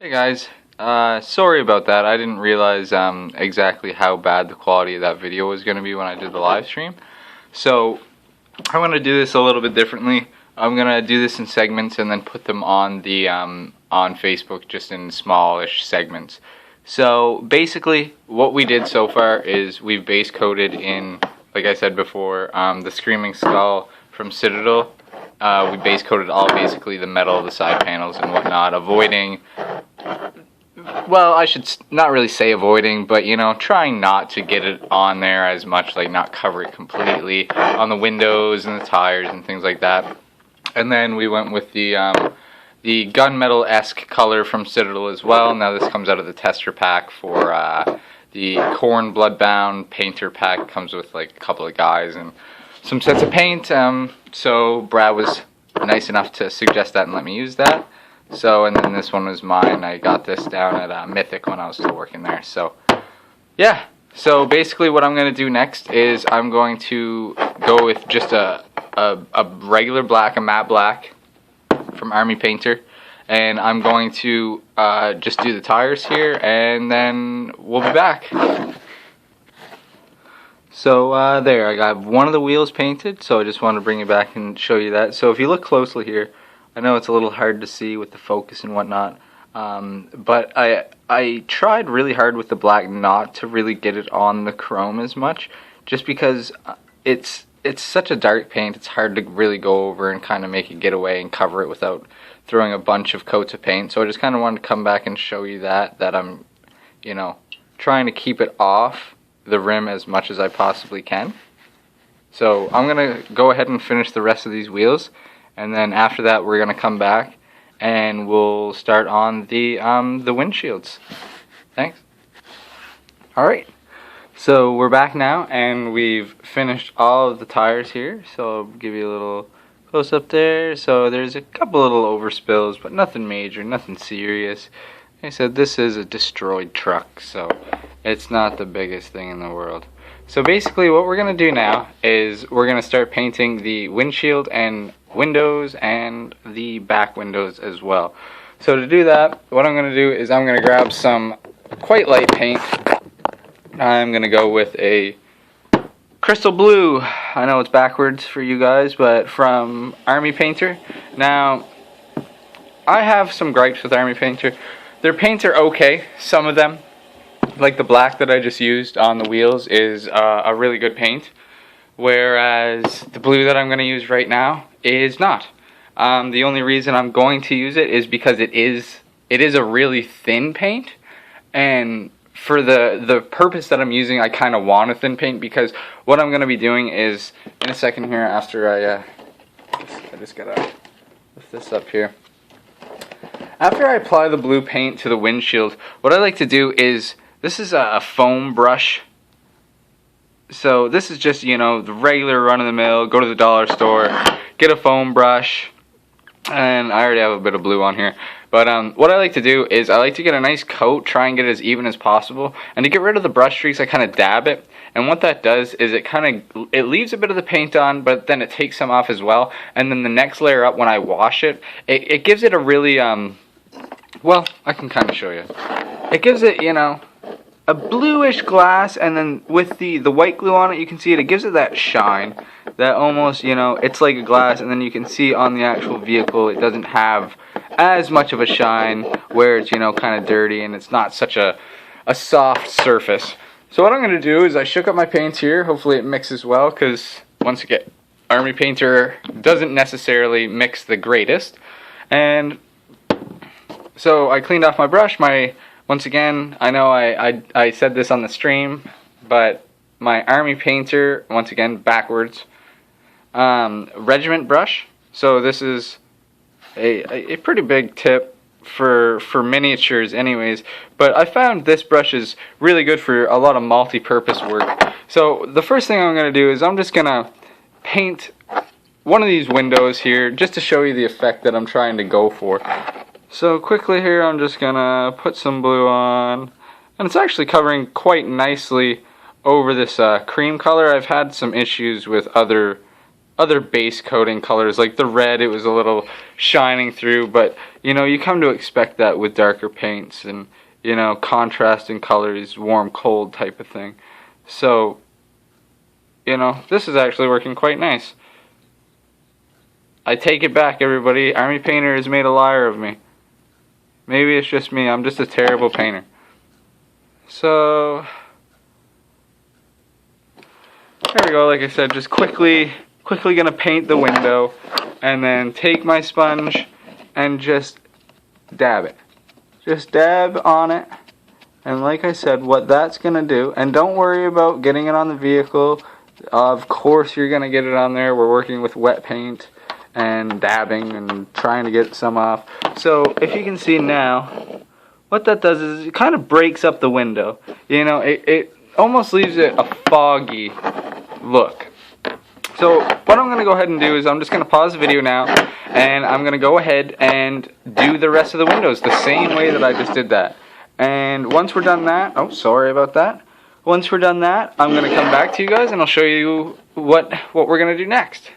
Hey guys, sorry about that. I didn't realize exactly how bad the quality of that video was going to be when I did the live stream. So I'm going to do this a little bit differently. I'm going to do this in segments and then put them on the on Facebook just in smallish segments. So basically what we did so far is we've base coated in, like I said before, the Screaming Skull from Citadel. We base coated all basically the metal, the side panels and whatnot, avoiding, well, I should not really say avoiding, but you know, trying not to get it on there as much, like not cover it completely on the windows and the tires and things like that. And then we went with the gunmetal-esque color from Citadel as well. Now this comes out of the tester pack for the Corn Bloodbound painter pack. Comes with like a couple of guys and some sets of paint. So Brad was nice enough to suggest that and let me use that. So, and then this one was mine. I got this down at Mythic when I was still working there. So, yeah. So basically what I'm going to do next is I'm going to go with just a regular black, a matte black from Army Painter. And I'm going to just do the tires here and then we'll be back. So there, I got one of the wheels painted, so I just wanted to bring it back and show you that. So if you look closely here, I know it's a little hard to see with the focus and whatnot, but I tried really hard with the black not to really get it on the chrome as much, just because it's such a dark paint, it's hard to really go over and kind of make it get away and cover it without throwing a bunch of coats of paint. So I just kind of wanted to come back and show you that I'm, you know, trying to keep it off the rim as much as I possibly can. So I'm gonna go ahead and finish the rest of these wheels, and then after that we're gonna come back and we'll start on the windshields. Thanks. Alright, so we're back now and we've finished all of the tires here, so I'll give you a little close up there. So there's a couple little overspills, but nothing major, nothing serious. Like I said, this is a destroyed truck, so it's not the biggest thing in the world. So basically what we're going to do now is we're going to start painting the windshield and windows and the back windows as well. So to do that, what I'm going to do is I'm going to grab some quite light paint. I'm going to go with a crystal blue. I know it's backwards for you guys, but from Army Painter. Now, I have some gripes with Army Painter. Their paints are okay, some of them. Like the black that I just used on the wheels is a really good paint, whereas the blue that I'm going to use right now is not. The only reason I'm going to use it is because it is a really thin paint, and for the purpose that I'm using, I kind of want a thin paint, because what I'm going to be doing is, in a second here, after I just gotta lift this up here. After I apply the blue paint to the windshield, what I like to do is, this is a foam brush. So this is just, you know, the regular run-of-the-mill, go to the dollar store, get a foam brush, and I already have a bit of blue on here. But what I like to do is I like to get a nice coat, try and get it as even as possible, and to get rid of the brush streaks, I kind of dab it. And what that does is it leaves a bit of the paint on, but then it takes some off as well. And then the next layer up, when I wash it, it gives it a really, well, I can kind of show you. It gives it, you know, a bluish glass, and then with the white glue on it, you can see it gives it that shine, that almost, you know, it's like a glass, and then you can see on the actual vehicle it doesn't have as much of a shine, where it's, you know, kind of dirty and it's not such a soft surface. So what I'm going to do is I shook up my paints here, hopefully it mixes well, because once again, Army Painter doesn't necessarily mix the greatest. And so I cleaned off my brush. Once again, I know I said this on the stream, but my Army Painter, once again, backwards, regiment brush. So this is a pretty big tip for miniatures anyways, but I found this brush is really good for a lot of multi-purpose work. So the first thing I'm going to do is I'm just going to paint one of these windows here, just to show you the effect that I'm trying to go for. So quickly here, I'm just gonna put some blue on, and it's actually covering quite nicely over this cream color. I've had some issues with other other base coating colors. Like the red, it was a little shining through, but you know, you come to expect that with darker paints and, you know, contrasting colors, warm, cold type of thing. So, you know, this is actually working quite nice. I take it back, everybody. Army Painter has made a liar of me. Maybe it's just me. I'm just a terrible painter. So, there we go. Like I said, just quickly gonna paint the window, and then take my sponge and just dab it. Just dab on it. And like I said, what that's gonna do, and don't worry about getting it on the vehicle. Of course you're gonna get it on there. We're working with wet paint and dabbing and trying to get some off. So if you can see now, what that does is it kind of breaks up the window. You know, it almost leaves it a foggy look. So what I'm going to go ahead and do is I'm just going to pause the video now, and I'm going to go ahead and do the rest of the windows the same way that I just did that. And once we're done that, oh, sorry about that. Once we're done that, I'm going to come back to you guys and I'll show you what we're going to do next.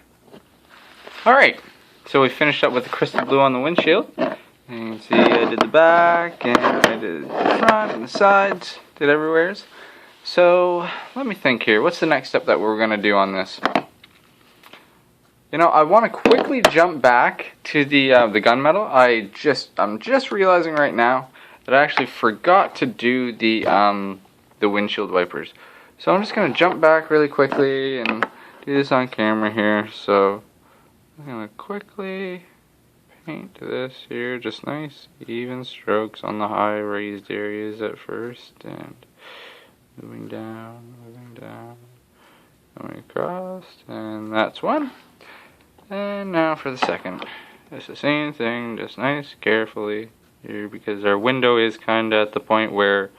Alright, so we finished up with the crystal blue on the windshield. And you can see I did the back, and I did the front and the sides, did everywheres. So, let me think here. What's the next step that we're going to do on this? You know, I want to quickly jump back to the gunmetal. I'm just realizing right now that I actually forgot to do the windshield wipers. So I'm just going to jump back really quickly and do this on camera here. So I'm going to quickly paint this here, just nice even strokes on the high raised areas at first, and moving down, going across, and that's one. And now for the second. It's the same thing, just nice, carefully here, because our window is kind of at the point where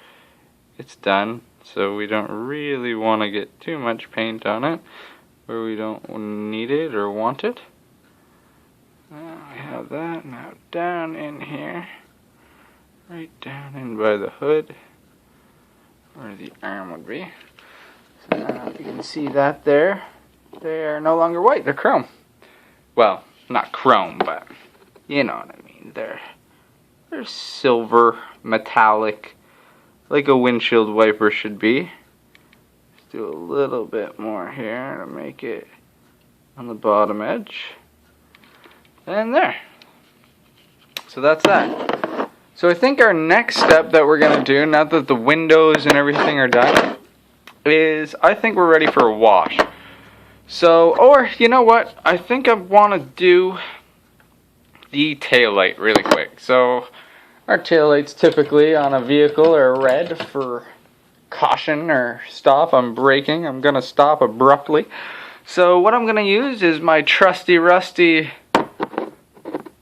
it's done, so we don't really want to get too much paint on it where we don't need it or want it. Now we have that. Now down in here, right down in by the hood, where the arm would be. So now you can see that there. They are no longer white, they're chrome. Well, not chrome, but you know what I mean. They're silver, metallic, like a windshield wiper should be. Let's do a little bit more here to make it on the bottom edge. And there. So that's that. So I think our next step that we're going to do, now that the windows and everything are done, is I think we're ready for a wash. So, or you know what? I think I want to do the taillight really quick. So our taillights typically on a vehicle are red for caution or stop. I'm braking. I'm going to stop abruptly. So what I'm going to use is my trusty rusty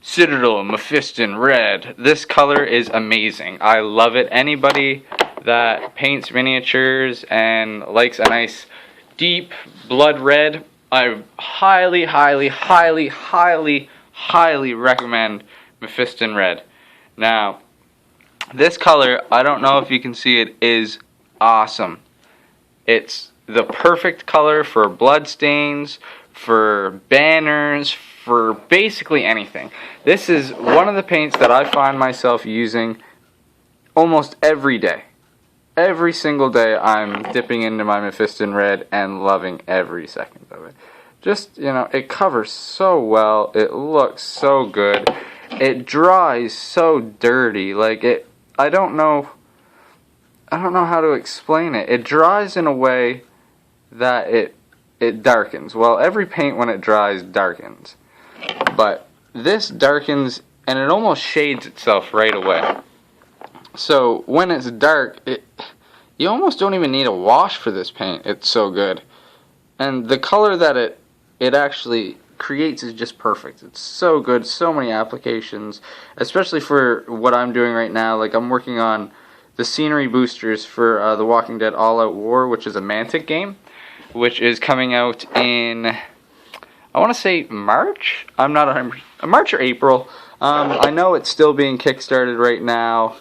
Citadel Mephiston Red. This color is amazing. I love it. Anybody that paints miniatures and likes a nice deep blood red, I highly, highly, highly, highly, highly recommend Mephiston Red. Now, this color, I don't know if you can see it, is awesome. It's the perfect color for blood stains, for banners, for basically anything. This is one of the paints that I find myself using almost every day. Every single day I'm dipping into my Mephiston Red and loving every second of it. Just, you know, it covers so well, it looks so good, it dries so dirty, like it, I don't know how to explain it. It dries in a way that it darkens. Well, every paint when it dries darkens. But this darkens and it almost shades itself right away. So when it's dark, you almost don't even need a wash for this paint. It's so good. And the color that it actually creates is just perfect. It's so good, so many applications, especially for what I'm doing right now. Like I'm working on the scenery boosters for The Walking Dead All Out War, which is a Mantic game, which is coming out in, I want to say March? I'm not 100%. March or April. I know it's still being kickstarted right now.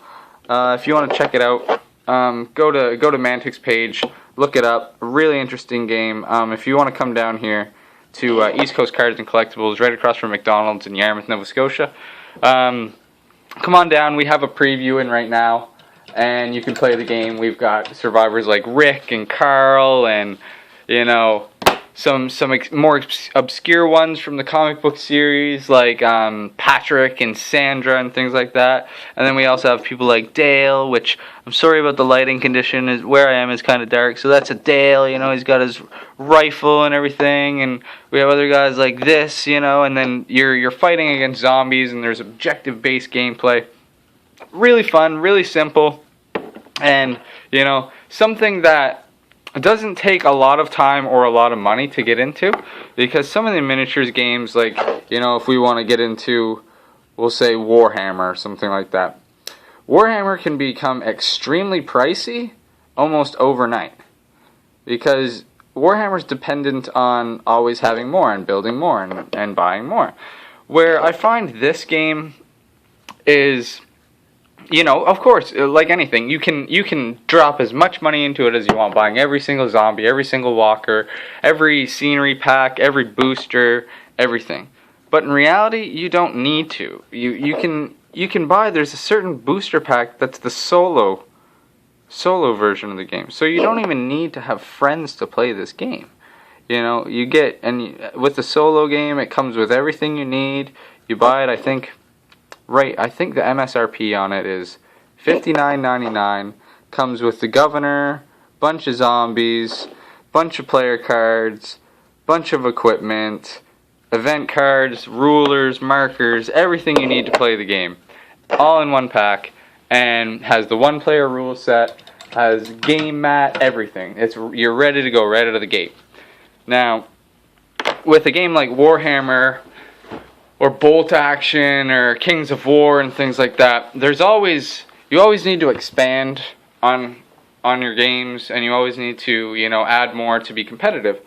If you want to check it out, go to Mantic's page, look it up. Really interesting game. If you want to come down here to East Coast Cards and Collectibles, right across from McDonald's in Yarmouth, Nova Scotia. Come on down. We have a preview in right now, and you can play the game. We've got survivors like Rick and Carl, and some more obscure ones from the comic book series, like Patrick and Sandra and things like that. And then we also have people like Dale, which I'm sorry about the lighting condition. Is where I am is kind of dark, so that's a Dale. He's got his rifle and everything. And we have other guys like this, and then you're fighting against zombies, and there's objective-based gameplay. Really fun, really simple, and something that it doesn't take a lot of time or a lot of money to get into, because some of the miniatures games, like, if we want to get into, we'll say Warhammer or something like that, Warhammer can become extremely pricey almost overnight, because Warhammer's dependent on always having more and building more and buying more. Where I find this game is, of course, like anything, you can drop as much money into it as you want, buying every single zombie, every single walker, every scenery pack, every booster, everything. But in reality, you don't need to. You can buy. There's a certain booster pack that's the solo version of the game, so you don't even need to have friends to play this game. You get, and with the solo game, it comes with everything you need. You buy it, I think the MSRP on it is $59.99. Comes with the governor, bunch of zombies, bunch of player cards, bunch of equipment, event cards, rulers, markers, everything you need to play the game, all in one pack, and has the one-player rule set, has game mat, everything. You're ready to go right out of the gate. Now, with a game like Warhammer, or Bolt Action, or Kings of War, and things like that, you always need to expand on your games, and you always need to, add more to be competitive.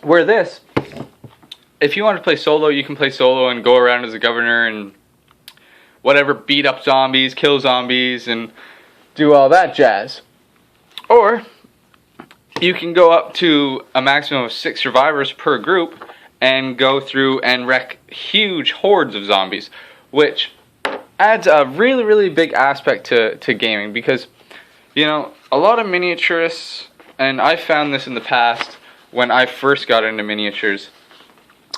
Where this, if you want to play solo, you can play solo and go around as a governor and whatever, beat up zombies, kill zombies, and do all that jazz. Or you can go up to a maximum of 6 survivors per group and go through and wreck huge hordes of zombies, which adds a really, really big aspect to gaming, because, a lot of miniaturists, and I found this in the past when I first got into miniatures,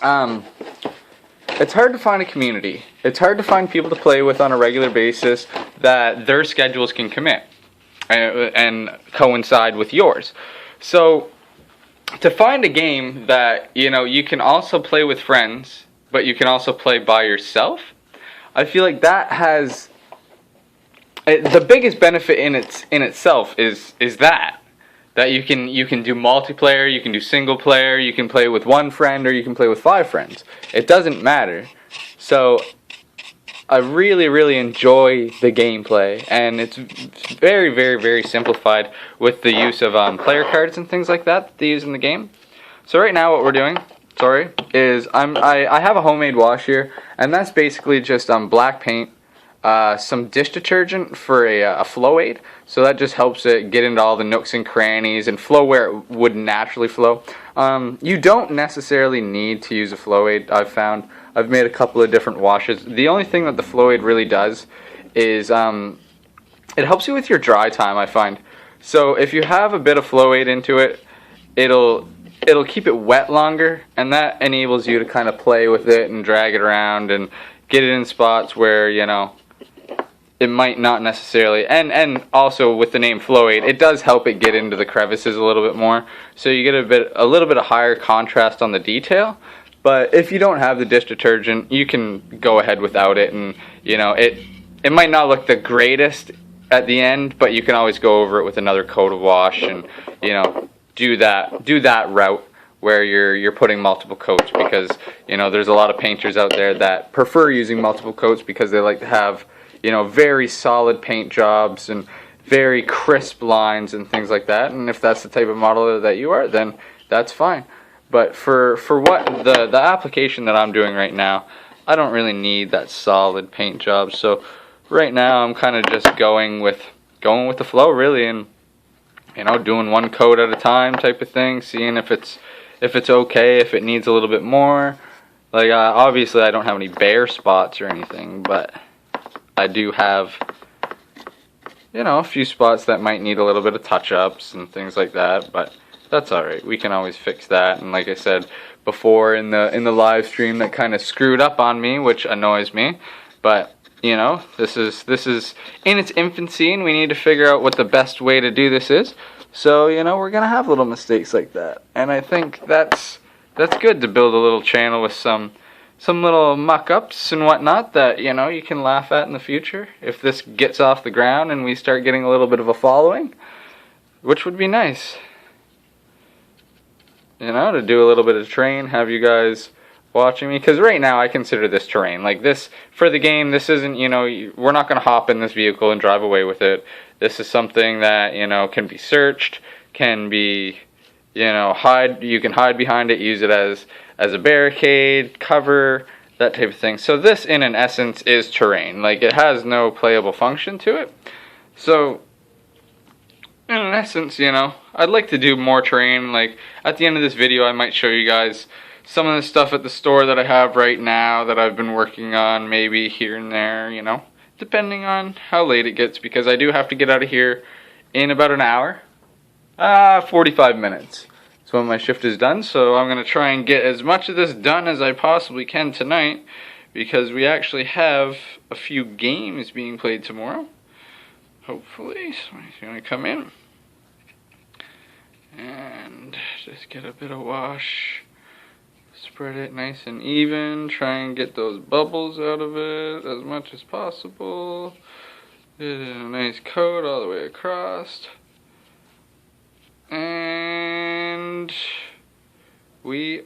it's hard to find a community. It's hard to find people to play with on a regular basis that their schedules can commit and coincide with yours. So, to find a game that, you can also play with friends, but you can also play by yourself, I feel like that has the biggest benefit in itself is that you can do multiplayer, you can do single player, you can play with one friend, or you can play with 5 friends. It doesn't matter. So I really, really enjoy the gameplay, and it's very, very, very simplified with the use of player cards and things like that they use in the game. So right now what we're doing, is I have a homemade wash here, and that's basically just black paint, some dish detergent for a flow aid, so that just helps it get into all the nooks and crannies and flow where it would naturally flow. You don't necessarily need to use a flow aid, I've found. I've made a couple of different washes. The only thing that the flow aid really does is it helps you with your dry time, I find. So if you have a bit of flow aid into it, it'll keep it wet longer, and that enables you to kind of play with it and drag it around and get it in spots where, it might not necessarily, and also with the name Flow Aid, it does help it get into the crevices a little bit more, so you get a little bit of higher contrast on the detail. But if you don't have the dish detergent, you can go ahead without it, and it might not look the greatest at the end, but you can always go over it with another coat of wash, and do that route where you're putting multiple coats, because there's a lot of painters out there that prefer using multiple coats because they like to have very solid paint jobs and very crisp lines and things like that. And if that's the type of modeler that you are, then that's fine. But for what the application that I'm doing right now, I don't really need that solid paint job. So right now I'm kind of just going with the flow, really, and doing one coat at a time type of thing, seeing if it's if it's okay, if it needs a little bit more. Like, obviously I don't have any bare spots or anything, but I do have, you know, a few spots that might need a little bit of touch-ups and things like that, but that's alright. We can always fix that. And like I said before in the live stream, that kind of screwed up on me, which annoys me, but you know, this is in its infancy, and we need to figure out what the best way to do this is. So, you know, we're gonna have little mistakes like that, and I think that's good to build a little channel with some little muck-ups and whatnot that, you know, you can laugh at in the future if this gets off the ground and we start getting a little bit of a following, which would be nice. You know, to do a little bit of terrain, have you guys watching me, because right now I consider this terrain. Like, this, for the game, this isn't, you know, we're not going to hop in this vehicle and drive away with it. This is something that, you know, can be searched, can be, you know, you can hide behind it, use it as a barricade, cover, that type of thing. So this, in an essence, is terrain. Like, it has no playable function to it. So, in an essence, you know, I'd like to do more terrain. Like, at the end of this video, I might show you guys some of the stuff at the store that I have right now that I've been working on, maybe here and there, you know, depending on how late it gets, because I do have to get out of here in about an hour. 45 minutes. That's when my shift is done, so I'm going to try and get as much of this done as I possibly can tonight, because we actually have a few games being played tomorrow. Hopefully, somebody's going to come in and just get a bit of wash. Spread it nice and even. Try and get those bubbles out of it as much as possible. Get a nice coat all the way across. And we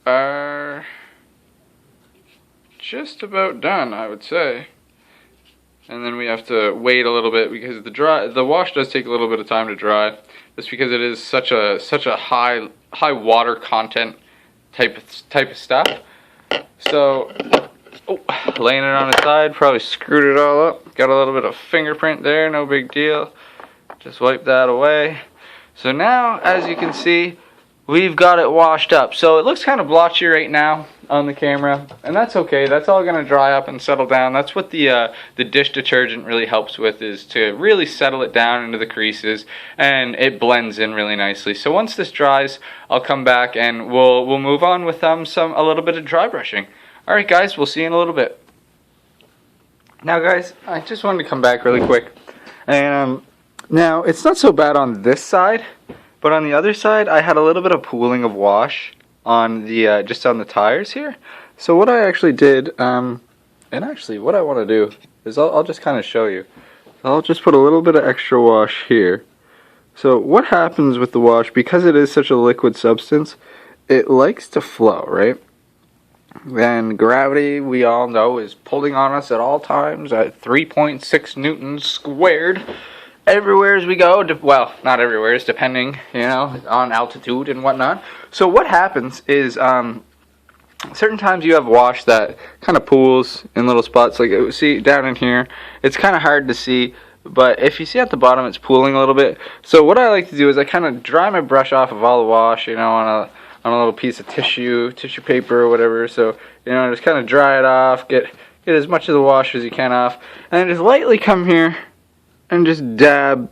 are just about done, I would say. And then we have to wait a little bit because the wash does take a little bit of time to dry. Just because it is such a high water content type of stuff. So, laying it on its side, probably screwed it all up. Got a little bit of fingerprint there, no big deal. Just wipe that away. So now, as you can see, we've got it washed up. So it looks kind of blotchy right now on the camera, and that's okay. That's all going to dry up and settle down. That's what the dish detergent really helps with, is to really settle it down into the creases, and it blends in really nicely. So once this dries, I'll come back and we'll move on with a little bit of dry brushing. All right, guys, we'll see you in a little bit. Now, guys, I just wanted to come back really quick, and now it's not so bad on this side. But on the other side, I had a little bit of pooling of wash on the just on the tires here. So what I actually did, and actually what I want to do is I'll just kind of show you. I'll just put a little bit of extra wash here. So what happens with the wash, because it is such a liquid substance, it likes to flow, right? And gravity, we all know, is pulling on us at all times at 3.6 newtons squared. Everywhere as we go, well, not everywhere, it's depending, you know, on altitude and whatnot. So what happens is, certain times you have wash that kind of pools in little spots, like, see, down in here, it's kind of hard to see, but if you see at the bottom, it's pooling a little bit. So what I like to do is I kind of dry my brush off of all the wash, you know, on a little piece of tissue paper or whatever, so, you know, just kind of dry it off, get as much of the wash as you can off, and then just lightly come here and just dab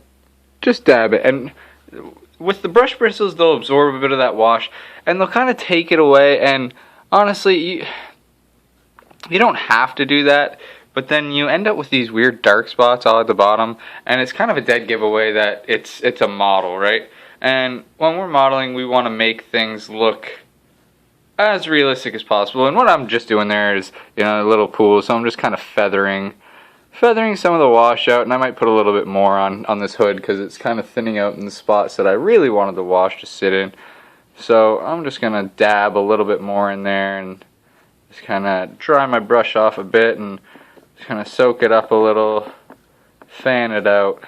it. And with the brush bristles, they'll absorb a bit of that wash, and they'll kind of take it away. And honestly, you don't have to do that, but then you end up with these weird dark spots all at the bottom, and it's kind of a dead giveaway that it's a model, right? And when we're modeling, we want to make things look as realistic as possible. And what I'm just doing there is, you know, a little pool, so I'm just kind of feathering some of the wash out, and I might put a little bit more on this hood because it's kind of thinning out in the spots that I really wanted the wash to sit in. So I'm just going to dab a little bit more in there and just kind of dry my brush off a bit and just kind of soak it up a little, fan it out,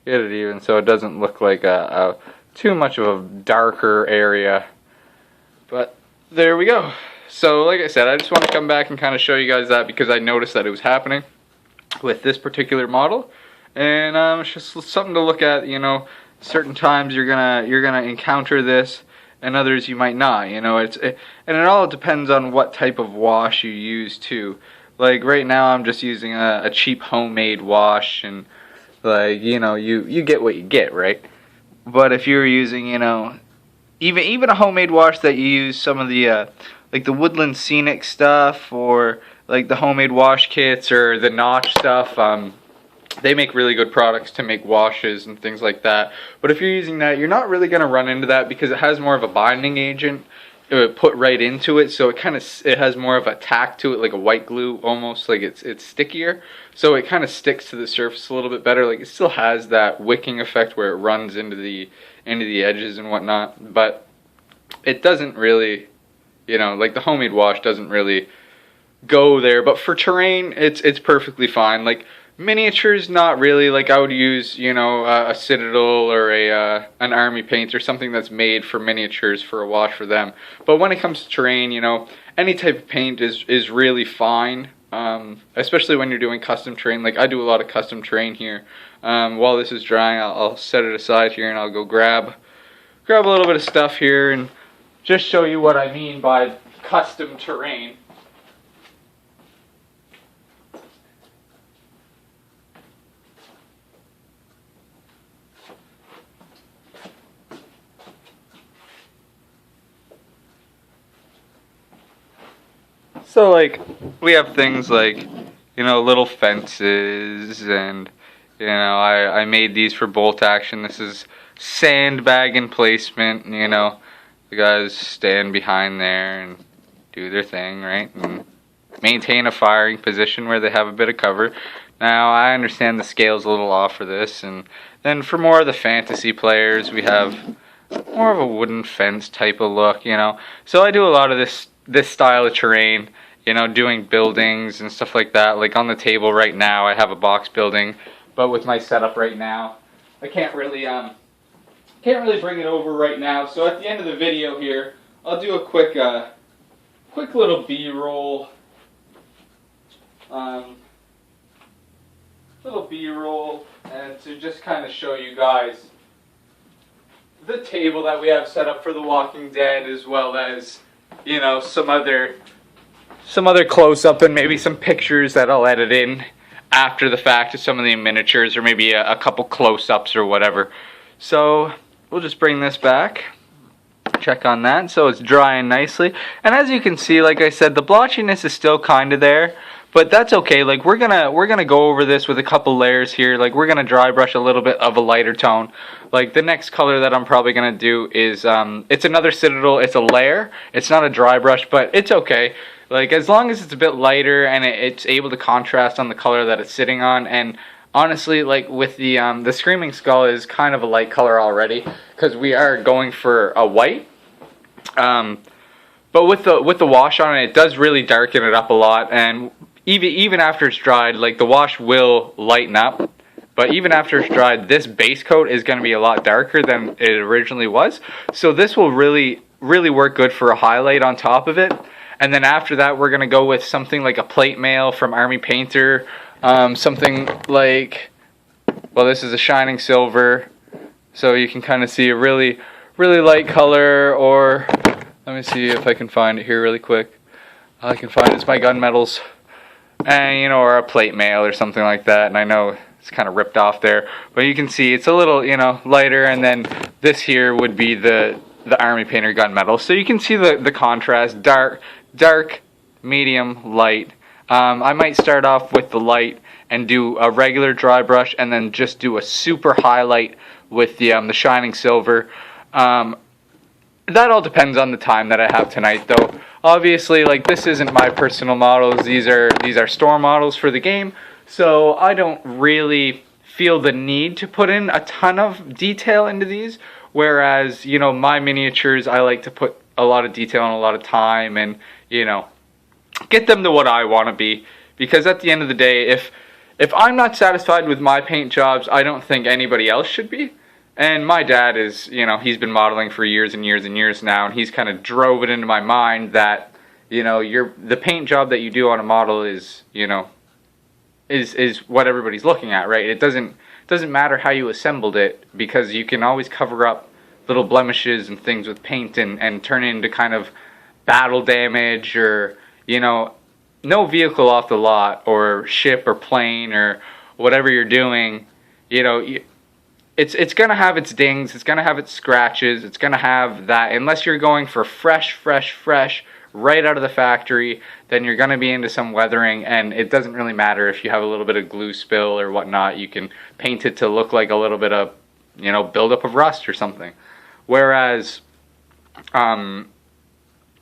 get it even so it doesn't look like a too much of a darker area. But there we go. So like I said, I just want to come back and kind of show you guys that because I noticed that it was happening with this particular model, and it's just something to look at. You know, certain times you're gonna encounter this, and others you might not. You know, and it all depends on what type of wash you use too. Like right now, I'm just using a cheap homemade wash, and like you get what you get, right? But if you're using even a homemade wash that you use some of the like the Woodland Scenic stuff, or like the homemade wash kits or the Notch stuff, they make really good products to make washes and things like that. But if you're using that, you're not really going to run into that because it has more of a binding agent put right into it, so it has more of a tack to it, like a white glue almost, like it's stickier, so it kind of sticks to the surface a little bit better. Like it still has that wicking effect where it runs into the edges and whatnot, but it doesn't really, like the homemade wash doesn't really go there. But for terrain, it's perfectly fine. Like miniatures, not really. Like I would use, a Citadel or an Army paint or something that's made for miniatures for a wash for them. But when it comes to terrain, any type of paint is really fine. Especially when you're doing custom terrain. Like I do a lot of custom terrain here. While this is drying, I'll set it aside here and I'll go grab a little bit of stuff here and just show you what I mean by custom terrain. So like we have things like little fences, and I made these for bolt action. This is sandbag placement, the guys stand behind there and do their thing, right, and maintain a firing position where they have a bit of cover. Now I understand the scale's a little off for this, and then for more of the fantasy players, we have more of a wooden fence type of look, So I do a lot of this style of terrain, doing buildings and stuff like that. Like on the table right now, I have a box building, but with my setup right now, I can't really bring it over right now. So at the end of the video here, I'll do a quick little B-roll, and to just kind of show you guys the table that we have set up for The Walking Dead, as well as some other close-up and maybe some pictures that I'll edit in after the fact of some of the miniatures, or maybe a couple close-ups or whatever. So we'll just bring this back, check on that. So it's drying nicely, and as you can see, like I said, the blotchiness is still kind of there, but that's okay. Like we're gonna go over this with a couple layers here. Like we're gonna dry brush a little bit of a lighter tone. Like the next color that I'm probably gonna do is it's another Citadel. It's a layer. It's not a dry brush, but it's okay. Like as long as it's a bit lighter and it's able to contrast on the color that it's sitting on. And honestly, like with the Screaming Skull is kind of a light color already, because we are going for a white. But with the wash on it, it does really darken it up a lot. And even after it's dried, like the wash will lighten up. But even after it's dried, this base coat is going to be a lot darker than it originally was. So this will really work good for a highlight on top of it. And then after that, we're going to go with something like a plate mail from Army Painter. Something like, well, this is a shining silver. So you can kind of see a really light color. Or let me see if I can find it here really quick. All I can find is my gunmetals. And, or a plate mail or something like that. And I know it's kind of ripped off there. But you can see it's a little, lighter. And then this here would be the Army Painter gunmetal. So you can see the contrast, dark, medium, light. I might start off with the light and do a regular dry brush, and then just do a super highlight with the shining silver. That all depends on the time that I have tonight, though. Obviously, like this isn't my personal models. These are store models for the game, so I don't really feel the need to put in a ton of detail into these. Whereas, my miniatures, I like to put a lot of detail and a lot of time, and get them to what I want to be. Because at the end of the day, if I'm not satisfied with my paint jobs, I don't think anybody else should be. And my dad is, he's been modeling for years and years and years now, and he's kind of drove it into my mind that, the paint job that you do on a model is, is what everybody's looking at, right? It doesn't matter how you assembled it, because you can always cover up little blemishes and things with paint and turn it into kind of battle damage, or, you know, no vehicle off the lot or ship or plane or whatever you're doing, you know, it's going to have its dings, it's going to have its scratches, it's going to have that. Unless you're going for fresh, right out of the factory, then you're going to be into some weathering, and it doesn't really matter if you have a little bit of glue spill or whatnot. You can paint it to look like a little bit of, you know, buildup of rust or something. Whereas,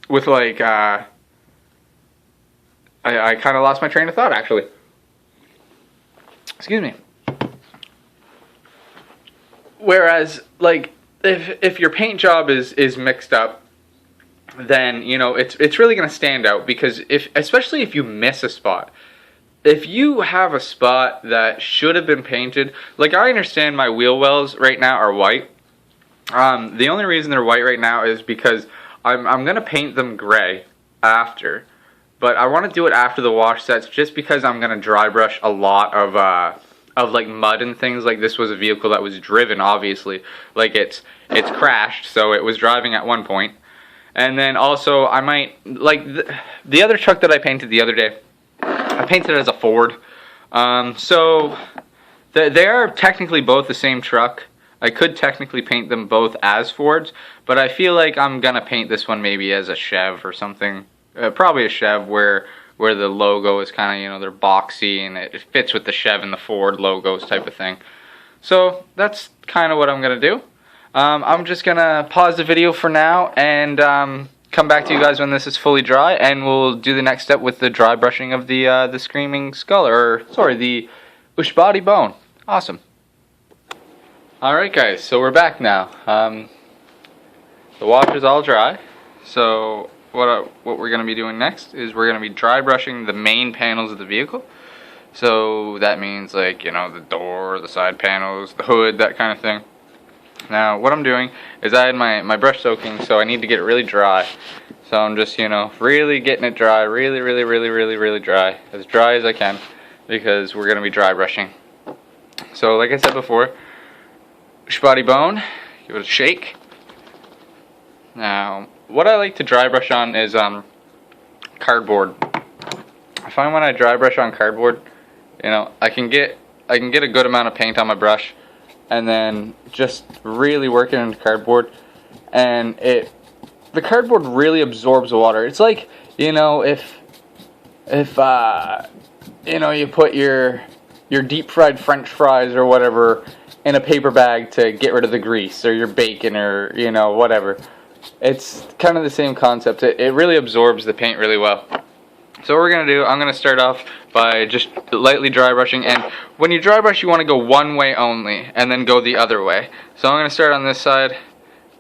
with like, I kind of lost my train of thought, actually. Excuse me. Whereas, like, if your paint job is mixed up, then, you know, it's really going to stand out, because especially if you miss a spot. If you have a spot that should have been painted, like, I understand my wheel wells right now are white. The only reason they're white right now is because I'm going to paint them gray after. But I want to do it after the wash sets, just because I'm going to dry brush a lot of like mud and things. Like, this was a vehicle that was driven, obviously. Like, it's crashed, so it was driving at one point. And then also, I might, like, the other truck that I painted the other day, I painted it as a Ford. So they are technically both the same truck. I could technically paint them both as Fords, but I feel like I'm gonna paint this one maybe as a Chev or something. Probably a Chev where the logo is kind of, you know, they're boxy and it fits with the Chev and the Ford logos type of thing. So that's kind of what I'm gonna do. I'm just gonna pause the video for now and come back to you guys when this is fully dry, and we'll do the next step with the dry brushing of the screaming skull, or sorry, the Ushbadi bone. Awesome. Alright guys, so we're back now. The wash is all dry, so what we're going to be doing next is we're going to be dry brushing the main panels of the vehicle. So that means, like, you know, the door, the side panels, the hood, that kind of thing. Now what I'm doing is I had my brush soaking, so I need to get it really dry. So I'm just, you know, really getting it dry, really dry as I can, because we're going to be dry brushing. So like I said before, Ushbadi bone, give it a shake. Now, what I like to dry brush on is cardboard. I find when I dry brush on cardboard, you know, I can get a good amount of paint on my brush, and then just really work it into cardboard, and the cardboard really absorbs the water. It's like, you know, if you know, you put your deep fried French fries or whatever in a paper bag to get rid of the grease, or your bacon, or, you know, whatever. It's kind of the same concept. It really absorbs the paint really well. So what we're going to do, I'm going to start off by just lightly dry brushing, and when you dry brush you want to go one way only and then go the other way. So I'm going to start on this side,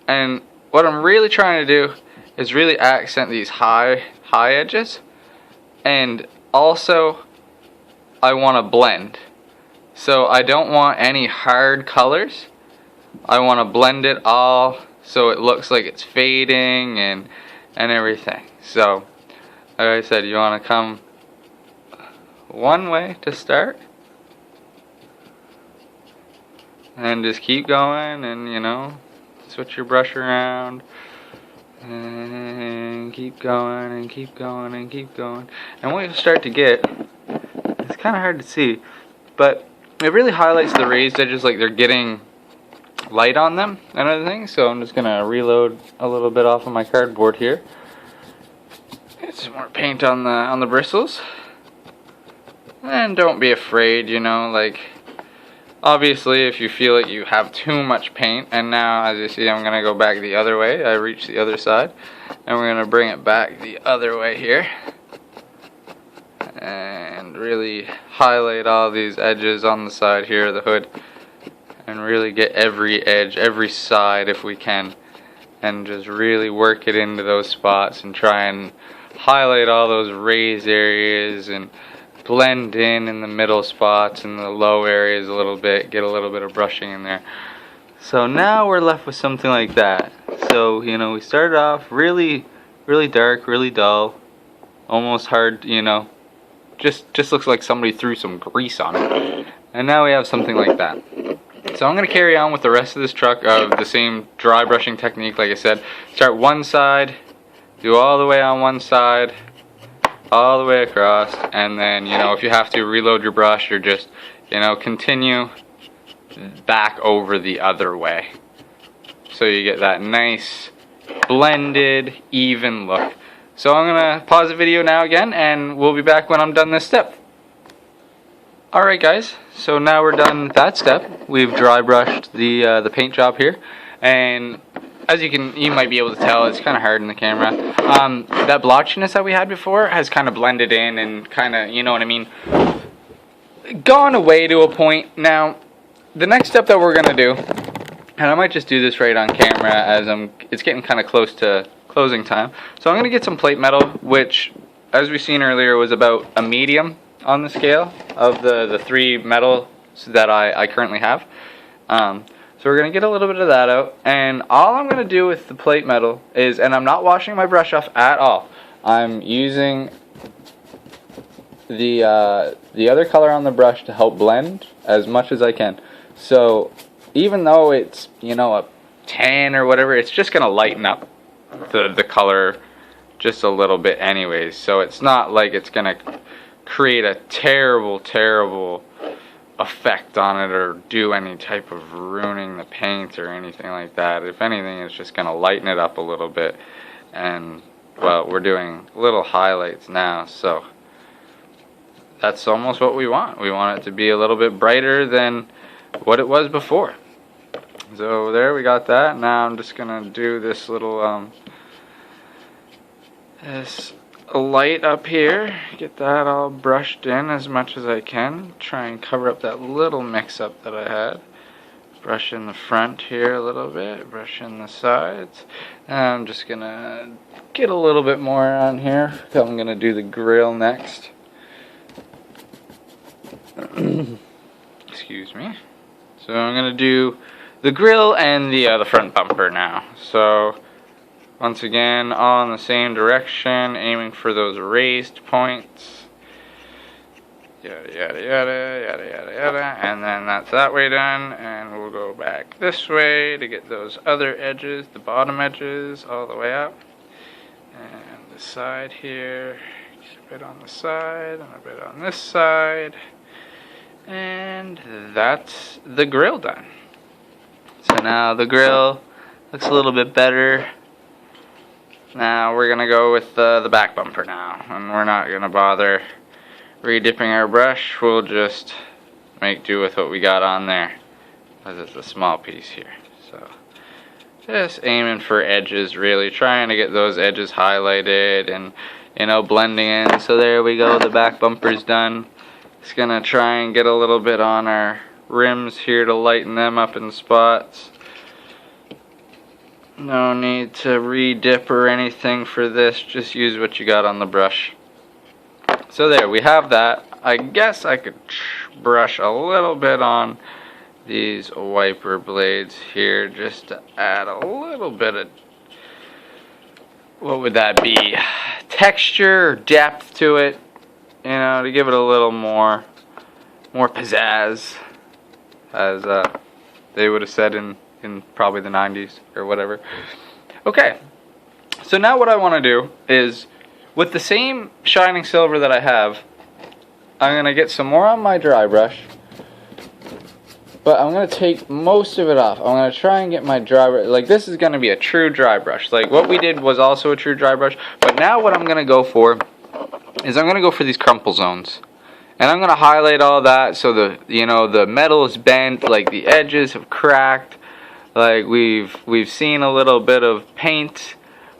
and what I'm really trying to do is really accent these high edges, and also I want to blend. So I don't want any hard colors. I want to blend it all so it looks like it's fading and everything. So like I said, you want to come one way to start, and just keep going, and, you know, switch your brush around and keep going and keep going and keep going. And what you start to get, it's kind of hard to see, but it really highlights the raised edges, like they're getting light on them and everything. So I'm just gonna reload a little bit off of my cardboard here. Get some more paint on the bristles, and don't be afraid, you know, like, obviously if you feel like you have too much paint, and now as you see I'm gonna go back the other way. I reach the other side, and we're gonna bring it back the other way here and really highlight all these edges on the side here of the hood, and really get every edge, every side if we can, and just really work it into those spots and try and highlight all those raised areas and blend in the middle spots and the low areas a little bit, get a little bit of brushing in there. So now we're left with something like that. So, you know, we started off really dark, really dull, almost hard, you know, just looks like somebody threw some grease on it. And now we have something like that. So I'm going to carry on with the rest of this truck of the same dry brushing technique. Like I said, start one side, do all the way on one side, all the way across, and then, you know, if you have to reload your brush, or just, you know, continue back over the other way. So you get that nice blended, even look. So I'm going to pause the video now again, and we'll be back when I'm done this step. Alright guys, so now we're done that step. We've dry brushed the paint job here, and as you might be able to tell, it's kind of hard in the camera. That blotchiness that we had before has kind of blended in and kind of, you know what I mean, gone away to a point. Now, the next step that we're going to do, and I might just do this right on camera as it's getting kind of close to closing time. So I'm going to get some plate metal, which, as we seen earlier, was about a medium on the scale of the three metals that I currently have. So we're going to get a little bit of that out, and all I'm going to do with the plate metal is, and I'm not washing my brush off at all, I'm using the other color on the brush to help blend as much as I can. So even though it's, you know, a tan or whatever, it's just going to lighten up the color just a little bit anyways. So it's not like it's going to create a terrible effect on it or do any type of ruining the paint or anything like that. If anything, it's just going to lighten it up a little bit. And, well, we're doing little highlights now, so that's almost what we want. We want it to be a little bit brighter than what it was before. So there, we got that. Now I'm just going to do this little this light up here, get that all brushed in as much as I can, try and cover up that little mix up that I had. Brush in the front here a little bit, brush in the sides, and I'm just gonna get a little bit more on here. I'm gonna do the grill next. Excuse me. So I'm gonna do the grill and the front bumper now. So once again, all in the same direction, aiming for those raised points. Yada yada yada yada yada yada, and then that's that way done, and we'll go back this way to get those other edges, the bottom edges, all the way up. And the side here, a bit on the side and a bit on this side, and that's the grill done. So now the grill looks a little bit better. Now we're going to go with the back bumper now, and we're not going to bother re-dipping our brush. We'll just make do with what we got on there, because it's a small piece here. So just aiming for edges, really trying to get those edges highlighted and, you know, blending in. So there we go, the back bumper's done. Just going to try and get a little bit on our rims here to lighten them up in spots. No need to re-dip or anything for this, just use what you got on the brush. So there, we have that. I guess I could brush a little bit on these wiper blades here just to add a little bit of, what would that be, texture or depth to it, you know, to give it a little more pizzazz, as they would have said in probably the 90s or whatever. Okay, so now what I want to do is, with the same shining silver that I have, I'm going to get some more on my dry brush, but I'm going to take most of it off. I'm going to try and get my dry brush, like this is going to be a true dry brush. Like what we did was also a true dry brush, but now what I'm going to go for is I'm going to go for these crumple zones. And I'm going to highlight all that so the metal is bent, like the edges have cracked. Like we've seen a little bit of paint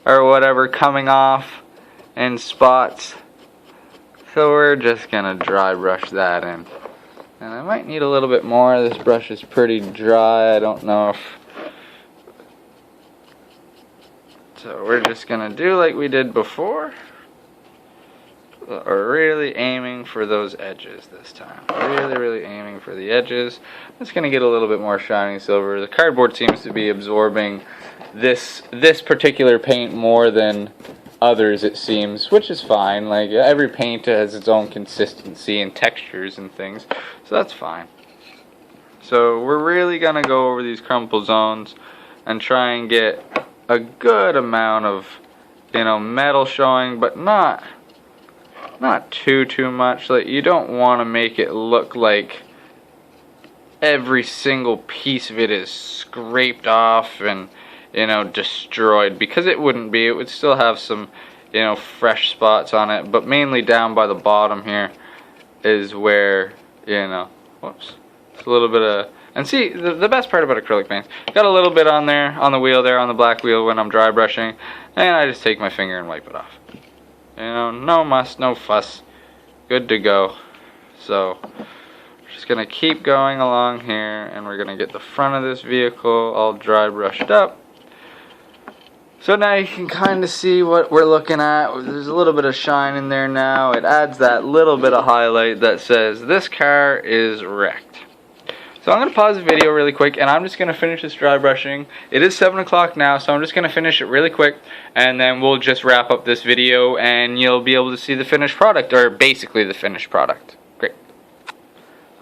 or whatever coming off in spots. So we're just gonna dry brush that in. And I might need a little bit more. This brush is pretty dry. I don't know if... So we're just gonna do like we did before. We're really aiming for those edges this time. Really aiming for the edges. I'm just going to get a little bit more shining silver. The cardboard seems to be absorbing this particular paint more than others, it seems, which is fine. Like every paint has its own consistency and textures and things, so that's fine. So we're really gonna go over these crumple zones and try and get a good amount of, you know, metal showing, but not too much. Like, you don't want to make it look like every single piece of it is scraped off and, you know, destroyed, because it wouldn't be. It would still have some, you know, fresh spots on it, but mainly down by the bottom here is where, you know, whoops, it's a little bit of, and see, the best part about acrylic paints, got a little bit on there, on the wheel there, on the black wheel when I'm dry brushing, and I just take my finger and wipe it off. You know, no muss, no fuss, good to go. So, we're just going to keep going along here, and we're going to get the front of this vehicle all dry brushed up. So now you can kind of see what we're looking at. There's a little bit of shine in there now. It adds that little bit of highlight that says this car is wrecked. So I'm going to pause the video really quick, and I'm just going to finish this dry brushing. It is 7 o'clock now, so I'm just going to finish it really quick, and then we'll just wrap up this video, and you'll be able to see the finished product, or basically the finished product. Great.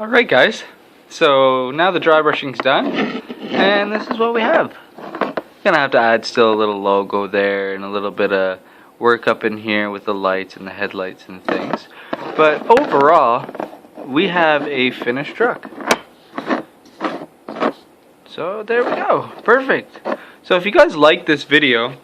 Alright guys, so now the dry brushing's done, and this is what we have. Gonna have to add still a little logo there, and a little bit of work up in here with the lights and the headlights and things. But overall, we have a finished truck. So there we go, perfect. So if you guys like this video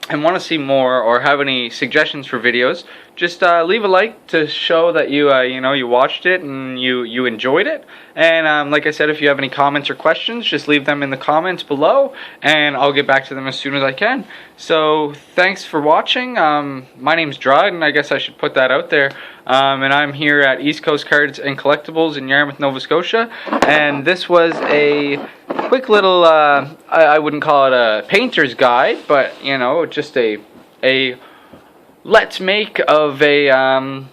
and want to see more or have any suggestions for videos, just leave a like to show that you you watched it and you enjoyed it. And like I said, if you have any comments or questions, just leave them in the comments below, and I'll get back to them as soon as I can. So thanks for watching. My name's Dryden, and I guess I should put that out there. And I'm here at East Coast Cards and Collectibles in Yarmouth, Nova Scotia. And this was a quick little, I wouldn't call it a painter's guide, but, you know, just a let's make of a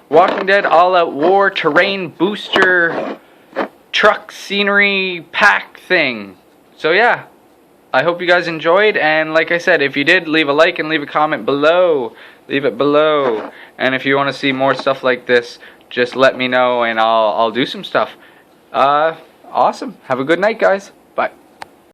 Walking Dead All-Out War terrain booster truck scenery pack thing. So yeah, I hope you guys enjoyed, and like I said, if you did, leave a like and leave a comment below. Leave it below. And if you want to see more stuff like this, just let me know and I'll do some stuff. Awesome. Have a good night, guys.